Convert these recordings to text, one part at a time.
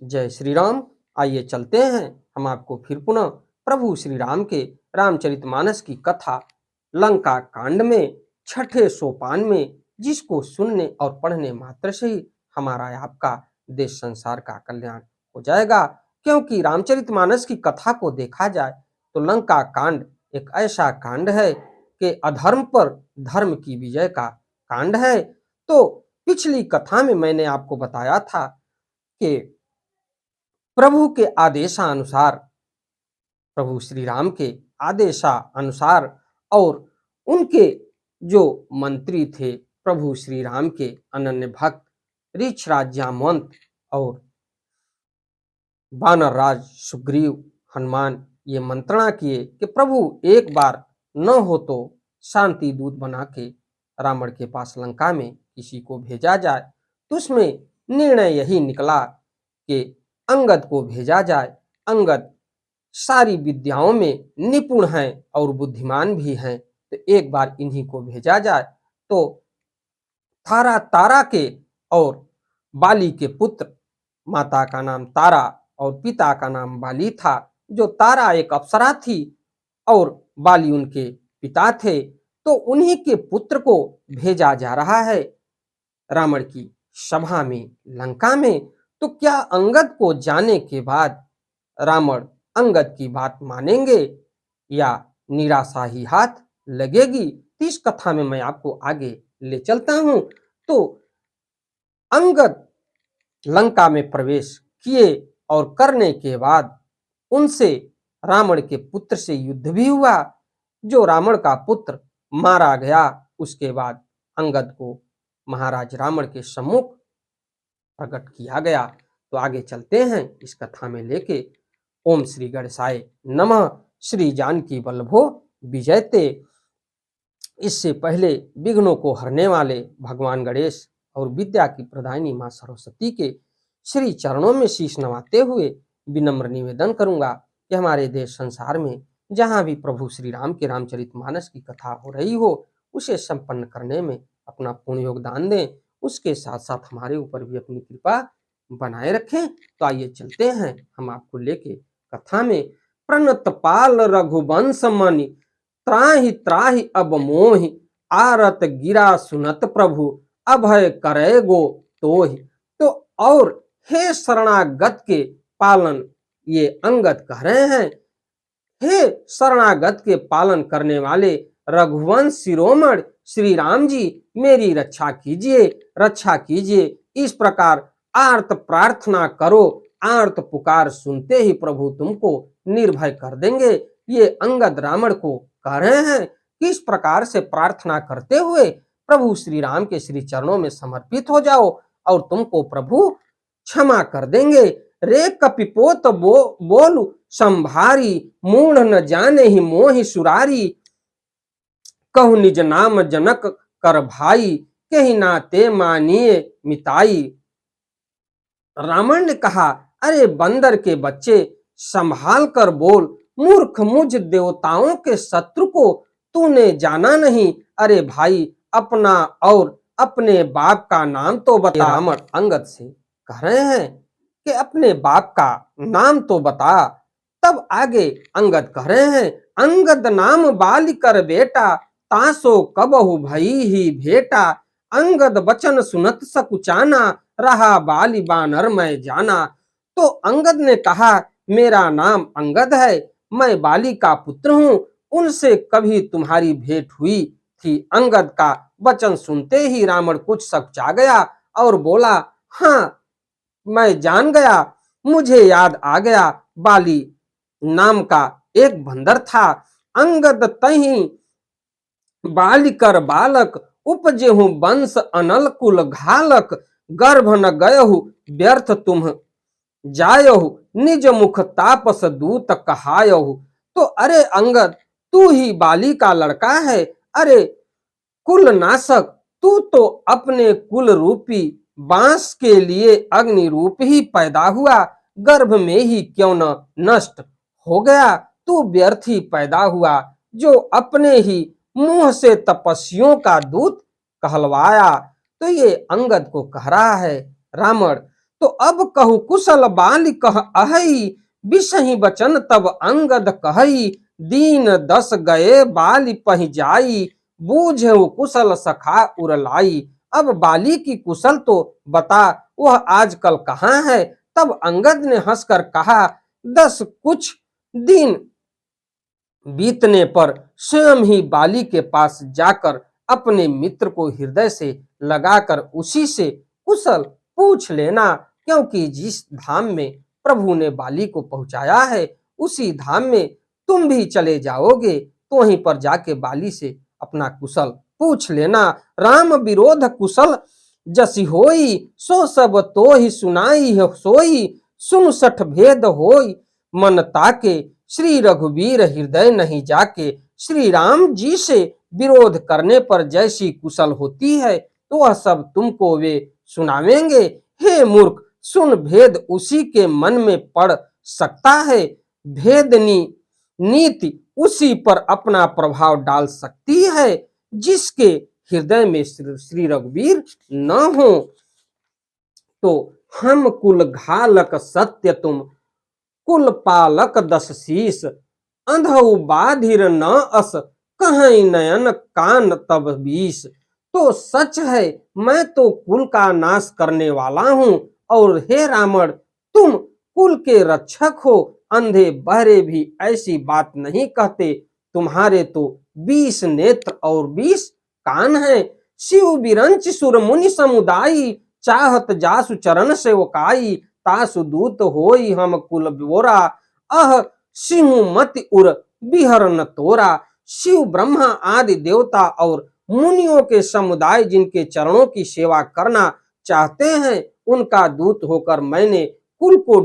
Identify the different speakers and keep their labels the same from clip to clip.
Speaker 1: जय श्री राम। आइए चलते हैं हम आपको फिर पुनः प्रभु श्री राम के रामचरितमानस की कथा लंका कांड में छठे सोपान में, जिसको सुनने और पढ़ने मात्र से ही हमारा आपका देश संसार का कल्याण हो जाएगा। क्योंकि रामचरितमानस की कथा को देखा जाए तो लंका कांड एक ऐसा कांड है कि अधर्म पर धर्म की विजय का कांड है। तो पिछली कथा में मैंने आपको बताया था कि प्रभु के आदेशानुसार, प्रभु श्री राम के आदेशानुसार और उनके जो मंत्री थे प्रभु श्री राम के अनन्य भक्त ऋक्षराज जामवंत और वानर राज सुग्रीव हनुमान, ये मंत्रणा किए कि प्रभु एक बार न हो तो शांति दूत बना के रावण के पास लंका में किसी को भेजा जाए। तो उसमें निर्णय यही निकला कि अंगद को भेजा जाए। अंगद सारी विद्याओं में निपुण हैं और बुद्धिमान भी हैं, तो एक बार इन्हीं को भेजा जाए। तो तारा के और बाली के पुत्र, माता का नाम तारा और पिता का नाम बाली था। जो तारा एक अप्सरा थी और बाली उनके पिता थे, तो उन्हीं के पुत्र को भेजा जा रहा है रावण की सभा में लंका में। तो क्या अंगद को जाने के बाद रावण अंगद की बात मानेंगे या निराशा ही हाथ लगेगी? इस कथा में मैं आपको आगे ले चलता हूं। तो अंगद लंका में प्रवेश किए और करने के बाद उनसे रावण के पुत्र से युद्ध भी हुआ। जो रावण का पुत्र मारा गया, उसके बाद अंगद को महाराज रावण के सम्मुख प्रकट किया गया। तो आगे चलते हैं इस कथा में लेके। ओम श्री गणेशाय नमः। श्री जानकी वल्लभो विजयते। इससे पहले विघ्नों को हरने वाले भगवान गणेश और विद्या की प्रदायिनी मां सरस्वती के श्री चरणों में शीश नवाते हुए विनम्र निवेदन करूंगा कि हमारे देश संसार में जहां भी प्रभु श्री राम के रामचरितमानस की कथा हो रही हो, उसे संपन्न करने में अपना पूर्ण योगदान दें। उसके साथ साथ हमारे ऊपर भी अपनी कृपा बनाए रखें। तो आइए चलते हैं हम आपको लेके कथा में। प्रणत पाल रघुवंश मणि त्राहि त्राहि अब मोहि, आरत गिरा सुनत प्रभु अभय करे गो तोहि। तो और हे शरणागत के पालन, ये अंगद कह रहे हैं, हे शरणागत के पालन करने वाले रघुवंश शिरोमणि श्री राम जी, मेरी रक्षा कीजिए, रक्षा कीजिए। इस प्रकार आर्त प्रार्थना करो, आर्त पुकार सुनते ही प्रभु तुमको निर्भय कर देंगे। ये अंगद रावण को कह रहे हैं। किस प्रकार से प्रार्थना करते हुए प्रभु श्री राम के श्री चरणों में समर्पित हो जाओ और तुमको प्रभु क्षमा कर देंगे। रे कपिपोत बोलु संभारी, मूढ़ न जाने ही मोहि सुरारी, कहु निज नाम जनक कर भाई, कहीं नाते मानिए मिताई। रावण ने कहा, अरे बंदर के बच्चे संभाल कर बोल, मूर्ख मुझ देवताओं के शत्रु को तूने जाना नहीं। अरे भाई, अपना और अपने बाप का नाम तो बता। रावण अंगद से कह रहे हैं कि अपने बाप का नाम तो बता। तब आगे अंगद कह रहे हैं, अंगद नाम बाल कर बेटा, तासो कबहु भई ही भेटा, अंगद बचन सुनत सकुचाना, रहा बाली बानर मैं जाना। तो अंगद ने कहा, मेरा नाम अंगद है, मैं बाली का पुत्र हूं, उनसे कभी तुम्हारी भेंट हुई थी। अंगद का वचन सुनते ही रावण कुछ सकचा गया और बोला, हाँ मैं जान गया, मुझे याद आ गया, बाली नाम का एक बंदर था। अंगद तही बालिकर बालक, उपजेहु वंश अनल कुल घालक, गर्भ न गयहु व्यर्थ तुम जायहु, निज मुख तापस दूत कहायहु। तो अरे अंगद, तू ही बाली का लड़का है। अरे कुल नाशक, तू तो अपने कुल रूपी बांस के लिए अग्नि रूप ही पैदा हुआ, गर्भ में ही क्यों न नष्ट हो गया। तू व्यर्थ ही पैदा हुआ, जो अपने ही मुंह से तपस्वियों का दूत कहलवाया। तो ये अंगद को कह रहा है रावण। तो अब कहु कुशल बाल कह अहई, बिसही बचन तब अंगद कहई, दीन दस गए बाली पहि जाई, बूझे कुशल सखा उरलाई। अब बाली की कुशल तो बता, वह आजकल कहाँ है? तब अंगद ने हंसकर कहा, 10 कुछ दिन बीतने पर स्वयं ही बाली के पास जाकर अपने मित्र को हृदय से लगाकर उसी से कुशल पूछ लेना, क्योंकि जिस धाम में प्रभु ने बाली को पहुंचाया है उसी धाम में तुम भी चले जाओगे, तो वहीं पर जाके बाली से अपना कुशल पूछ लेना। राम विरोध कुशल जसि होई, सो सब तो ही सुनाई सोई, सुन सठ भेद होई मन ताके, श्री रघुवीर हृदय नहीं जाके। श्री राम जी से विरोध करने पर जैसी कुशल होती है तो वह सब तुमको वे सुनावेंगे। हे मूर्ख, सुन भेद उसी के मन में पड़ सकता है, भेदनी नीति उसी पर अपना प्रभाव डाल सकती है जिसके हृदय में श्री रघुवीर न हो। तो हम कुल घालक सत्य तुम, कुल पालक 10 शीस, अंधौ बाधिर न अस, कहीं नयन कान तब 20। तो सच है मैं तो कुल का नाश करने वाला हूं, और हे रावण तुम कुल के रक्षक हो। अंधे बहरे भी ऐसी बात नहीं कहते, तुम्हारे तो 20 नेत्र और 20 कान हैं। शिव बिरंच सुर मुनि समुदायी, चाहत जासु चरण सेवकाई, तासु दूत होई हम कुल बोरा, अह सिंह मति उर बिहर न तोरा। शिव ब्रह्मा आदि देवता और मुनियों के समुदाय जिनके चरणों की सेवा करना चाहते हैं, उनका दूत होकर मैंने कुल को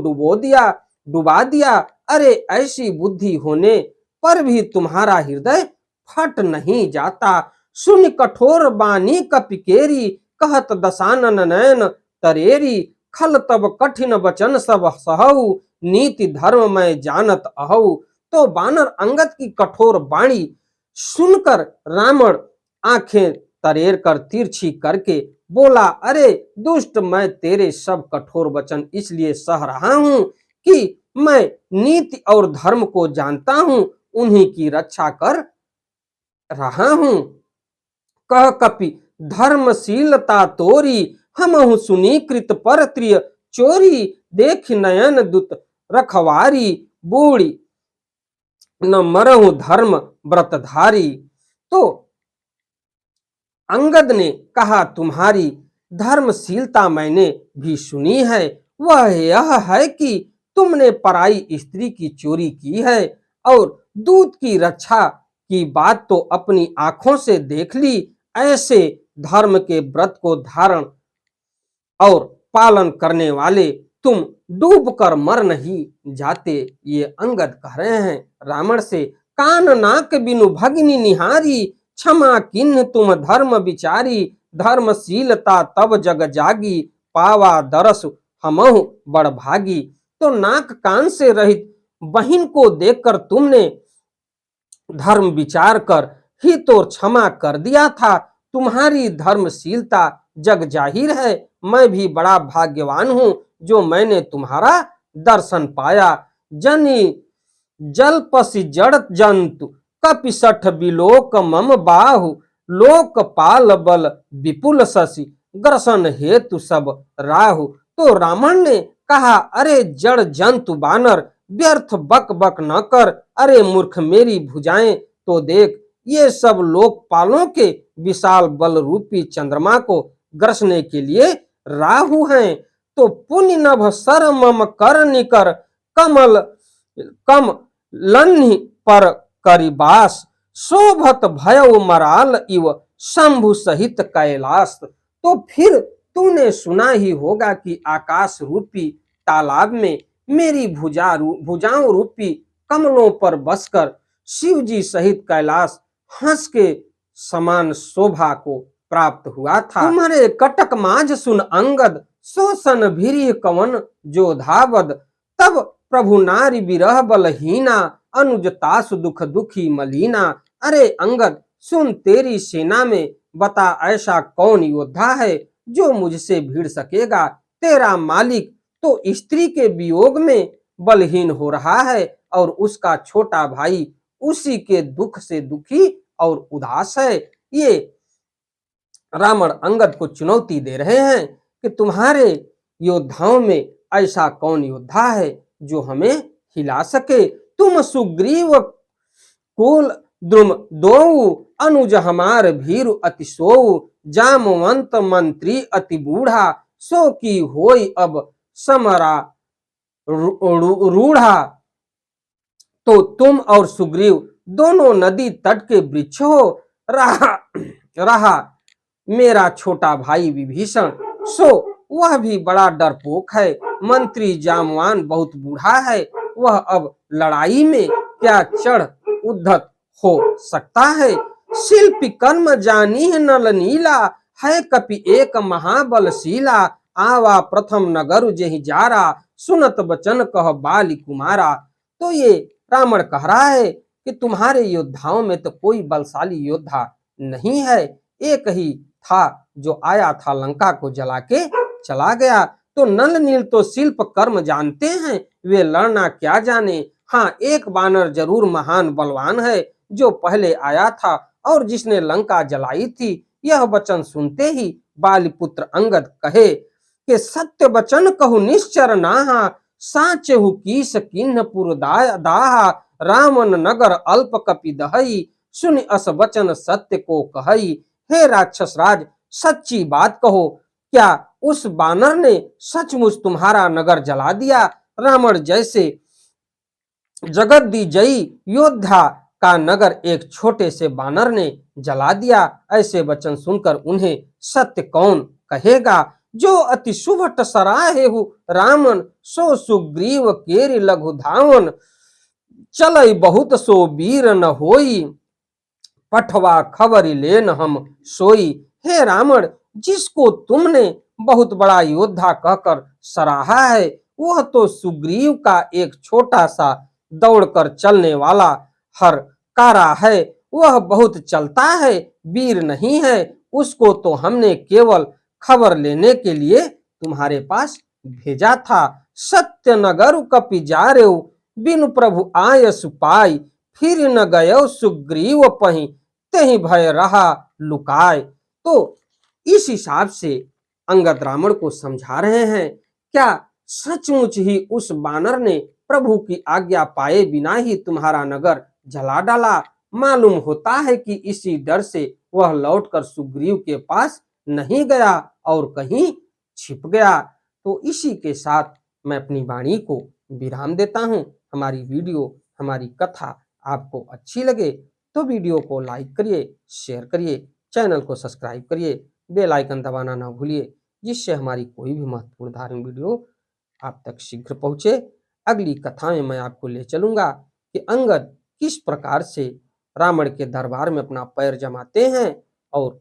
Speaker 1: डुबा दिया। अरे ऐसी बुद्धि होने पर भी तुम्हारा हृदय फट नहीं जाता। सुन कठोर बानी कपिकेरी, कहत दशानन नयन तरेरी, खल तब कठिन वचन सब सहु, नीति धर्म मैं जानत अहु। तो बानर अंगद की कठोर वाणी सुनकर रावण आंखें तरेर कर तिरछी करके बोला, अरे दुष्ट, मैं तेरे सब कठोर वचन इसलिए सह रहा हूं कि मैं नीति और धर्म को जानता हूं, उन्हीं की रक्षा कर रहा हूं। कह कपि धर्मशीलता तोरी, हमहु सुनीकृत पर त्रिय चोरी, देख नयन दुत रखवारी, बूढ़ी न मरहु धर्म व्रतधारी। तो अंगद ने कहा, तुम्हारी धर्मशीलता मैंने भी सुनी है, वह यह है कि तुमने पराई स्त्री की चोरी की है, और दूत की रक्षा की बात तो अपनी आंखों से देख ली। ऐसे धर्म के व्रत को धारण और पालन करने वाले तुम डूब कर मर नहीं जाते। ये अंगद कह रहे हैं रावण से। कान नाक बिनु भगिनी निहारी, क्षमा किन्ह तुम धर्म विचारी, धर्मशीलता तब जग जागी, पावा दरस हमहु बड़ भागी। तो नाक कान से रहित बहिन को देखकर तुमने धर्म विचार कर ही तो क्षमा कर दिया था। तुम्हारी धर्मशीलता जग जाहिर है, मैं भी बड़ा भाग्यवान हूं जो मैंने तुम्हारा दर्शन पाया। जनी जलपसी जड़ जंतु, कपिसठ बिलोक मम बाहु, लोकपाल बल विपुल शशि, ग्रसन हेतु सब राहु। तो रावण ने कहा, अरे जड़ जंतु बानर, व्यर्थ बक बक न कर। अरे मूर्ख, मेरी भुजाएं तो देख, ये सब लोकपालों के विशाल बल रूपी चंद्रमा को ग्रसने के लिए राहु हैं। तो पुण्य नभ सर मम कर निकर, कमल कम लन्हि पर करिबास, शोभत भयउ मराल इव शंभु सहित कैलाश। तो फिर तूने सुना ही होगा कि आकाश रूपी तालाब में मेरी भुजाओं रूपी कमलों पर बसकर शिव जी सहित कैलाश हंस के समान शोभा को प्राप्त हुआ था। तुम्हारे कटक माझ सुन अंगद, शोषण भीरी कवन जो धावद, तब प्रभु नारी विरह बलहीना, अनुज तासु दुख दुखी मलीना। अरे अंगद, सुन, तेरी सेना में बता ऐसा कौन योद्धा है जो मुझसे भिड़ सकेगा। तेरा मालिक तो स्त्री के वियोग में बलहीन हो रहा है और उसका छोटा भाई उसी के दुख से दुखी और उदास है। ये रावण अंगद को चुनौती दे रहे हैं कि तुम्हारे योद्धाओं में ऐसा कौन योद्धा है जो हमें हिला सके। तुम सुग्रीव कुल द्रुम दोऊ अनुज हमार भीरु अति सोऊ जामवंत मंत्री अति बूढ़ा सो की होई अब समरा रूढ़ा। तो तुम और सुग्रीव दोनों नदी तट के वृक्ष हो। रहा रहा मेरा छोटा भाई विभीषण, सो वह भी बड़ा डरपोक है। मंत्री जामवान बहुत बूढ़ा है, वह अब लड़ाई में क्या चढ़ उद्धत हो सकता है। शिल्पी कर्म जानी है नल नीला, है कपि एक महाबलशीला। आवा प्रथम नगर जेहि जारा, सुनत बचन कह बाली कुमारा। तो ये रावण कह रहा है कि तुम्हारे योद्धाओं में तो कोई बलशाली योद्धा नहीं है, एक ही था जो आया था लंका को जला के चला गया। तो नल नील तो शिल्प कर्म जानते हैं, वे लड़ना क्या जाने। हाँ, एक बानर जरूर महान बलवान है जो पहले आया था और जिसने लंका जलाई थी। यह वचन सुनते ही बालीपुत्र अंगद कहे कि सत्य वचन कहु निश्चर नाहा, साचहु कीस किन्ह पुर दाहा। रावण नगर अल्प कपि दहई, सुन अस वचन सत्य को कहई। हे राक्षस राज, सच्ची बात कहो, क्या उस बानर ने सचमुच तुम्हारा नगर जला दिया? रावण जैसे जगद्दिजयी योद्धा का नगर एक छोटे से बानर ने जला दिया। ऐसे वचन सुनकर उन्हें सत्य कौन कहेगा। जो अति शुभट सराहे हु रामन, सो सुग्रीव केरि लघु धावन। चलई बहुत सो वीर न होई, पठवा खबरी लेन हम सोई। हे रावण, जिसको तुमने बहुत बड़ा योद्धा कहकर सराहा है, वह तो सुग्रीव का एक छोटा सा दौड़कर चलने वाला हर कारा है। वह बहुत चलता है, वीर नहीं है। उसको तो हमने केवल खबर लेने के लिए तुम्हारे पास भेजा था। सत्य नगर कपि जारेउ, बिनु प्रभु आय सुपाई। फिर न गयो सुग्रीव पही, तेहि भय रहा लुकाय। तो इस हिसाब से अंगद रावण को समझा रहे हैं, क्या सचमुच ही उस बानर ने प्रभु की आज्ञा पाए बिना ही तुम्हारा नगर जला डाला? मालूम होता है कि इसी डर से वह लौटकर सुग्रीव के पास नहीं गया और कहीं छिप गया। तो इसी के साथ मैं अपनी वाणी को विराम देता हूं। हमारी वीडियो, हमारी कथा आपको अच्छी लगे तो वीडियो को लाइक करिए, शेयर करिए, चैनल को सब्सक्राइब करिए, बेल आइकन दबाना ना भूलिए, जिससे हमारी कोई भी महत्वपूर्ण धार्मिक वीडियो आप तक शीघ्र पहुंचे। अगली कथा में मैं आपको ले चलूंगा कि अंगद किस प्रकार से रावण के दरबार में अपना पैर जमाते हैं और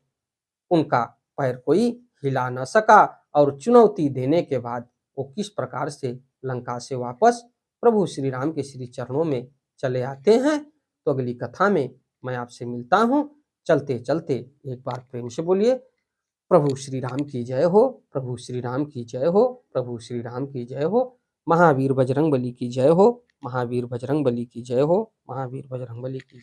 Speaker 1: उनका पैर कोई हिला न सका और चुनौती देने के बाद वो किस प्रकार से लंका से वापस प्रभु श्री राम के श्री चरणों में चले आते हैं। तो अगली कथा में मैं आपसे मिलता हूं। चलते चलते एक बार प्रेम से बोलिए, प्रभु श्री राम की जय हो, प्रभु श्री राम की जय हो, प्रभु श्री राम की जय हो। महावीर बजरंग बली की जय हो, महावीर बजरंग बली की जय हो, महावीर बजरंग बली की जय।